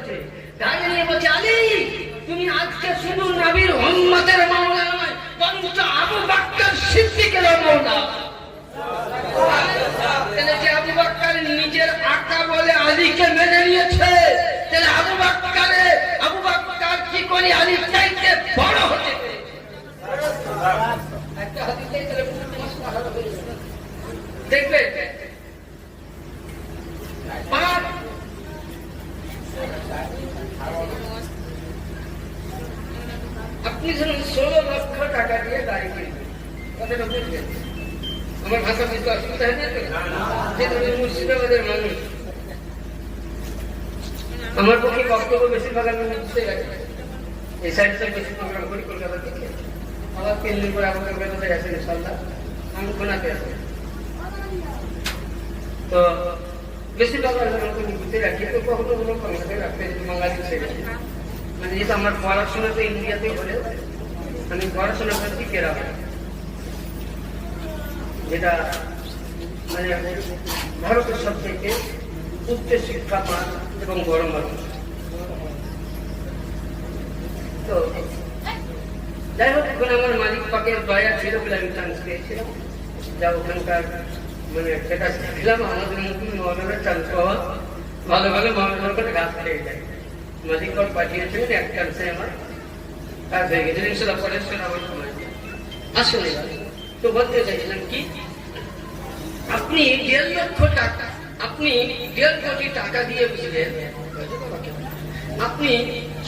করেছে। গাড়ি নিয়ে বলছে, আলী তুমি আজকে শুধু নবীর উম্মতের মাওলা নয়, বরঞ্চ আবু বকর সিদ্দিকের মাওলা। তাহলে যে আবু বকর নিজের আকা বলে আলীকে মেনে নিয়েছে, তাহলে আবু বকর কি করে আলীর চাইতে বড় হতে পেরেছে? একটা হাদিসে তাহলে দেখবে আপনি ধরুন 16 লক্ষ টাকা দিয়ে গাড়ি কিনবেন, কথাটা বুঝবেন? আমার ভাষা বুঝতে অসুবিধা হয় না তো? যে ধরুন মুর্শিদাবাদের মানুষ, আমার পক্ষে বক্তব্য বেশিরভাগ আমি বুঝতে গেছি, এই সাইডটা বেশি প্রোগ্রাম করি কলকাতা থেকে, আবার কেন্দ্র করে আমাকে বেরোতে গেছে ইনশাল্লাহ, আমি খোনাতে আছি। তো বেশিরভাগ আমাকে বুঝতে রাখি, তো কখনো কোনো কলকাতায় রাখতে বাঙালি ছেড়ে, মানে যেহেতু আমার পড়াশোনা তো ইন্ডিয়াতে হলে আমি পড়াশোনা করছি কেরালা, যেটা মানে ভারতের সব থেকে উচ্চ শিক্ষা মান এবং বড় মানুষ। তো যাই হোক, এখন আমার মালিক পাকের দয়া ছিল বলে আমি চান্স পেয়েছিলাম, যা ওখানকার মানে সেটা ছিলাম আমাদের নতুন মহানগরের চান্স পাওয়া, ভালো ভালো মহানগর করে গাছ খেয়ে যায়। মালিক পাক পাঠিয়েছিলেন, এক চান্সে আমার কাজ হয়ে গেছিল, ইনশাল্লাহ পরের সময় আমার সময় আসলে। তো বলতে চাইছিলাম কি, আপনি 1.5 লক্ষ টাকা, আপনি 1.5 কোটি টাকা দিয়ে বুঝলেন, আপনি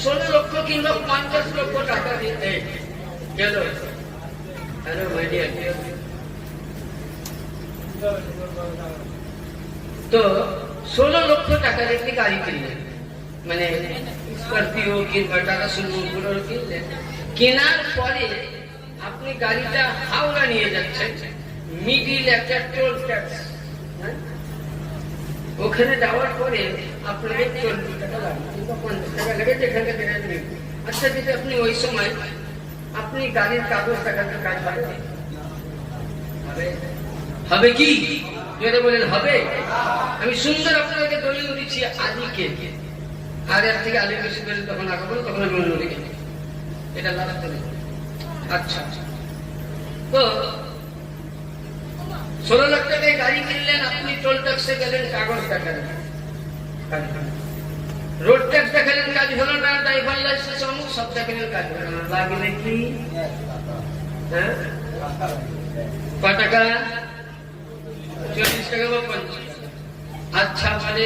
16 লক্ষ কিংবা 50 লক্ষ টাকা দিয়ে গেল। হ্যালো মাই ডিয়ার, তো 16 লক্ষ টাকা দিয়ে গাড়ি কিনলেন, মানে স্করপিও কিংবা টাটা সুমো কিনলেন। কেনার পরে আপনি গাড়িটা হাওড়া নিয়ে যাচ্ছেন, মিডিল একটা টোল ট্যাক্স, ওখানে যাওয়ার পরে আপনাকে 40 টাকা লাগবে কিংবা 50 টাকা লাগে, যেখানে থেকে। আচ্ছা, যদি আপনি ওই সময় আপনি গাড়ির কাগজ টাকাতে কাজ হবে কি? যেটা বলেন হবে। আমি সুন্দর আপনাকে দলিল দিচ্ছি আলীকে, আর এর থেকে আলী বেশি পেলে তখন আগে বলো, তখন আমি অন্য লিখে এটা লাগাতে নেই। আচ্ছা, তো 16 লাখ টাকায় গাড়ি কিনলেন, আপনি টোল ট্যাক্সে গেলেন, কাগজ দেখালেন, রোড ট্যাক্স দেখালেন, কাজ হলো না, ড্রাইভার লাইসেন্স অমুক সব দেখালেন, কাজ হলো না, লাগলে কি? হ্যাঁ, ক টাকা? 40 টাকা বা 50। আচ্ছা, মানে